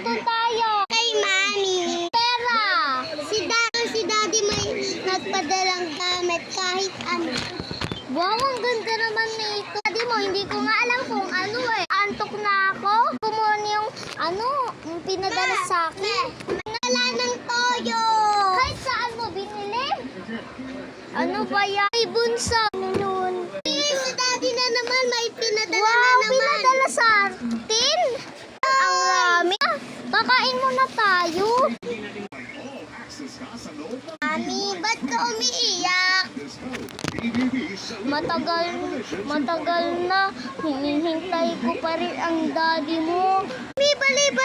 Doon tayo. Kay Mami. Pera. Si Daddy may nagpadalang gamit kahit ano. Wow, ang ganda naman nito. Daddy mo, hindi ko nga alam kung ano eh. Antok na ako. Kumuha yung yung pinadala sa akin. Wala ng toyo. Kahit saan mo binili? Ano ba yan? Ay, bunso. Noon. Si Daddy na naman, may pinadala na naman. Wow, pinadala sa atin? Ang rami. Kakain muna tayo. Mami, ba't ka umiiyak? Matagal na. Hinihintay ko pa rin ang daddy mo. May balita.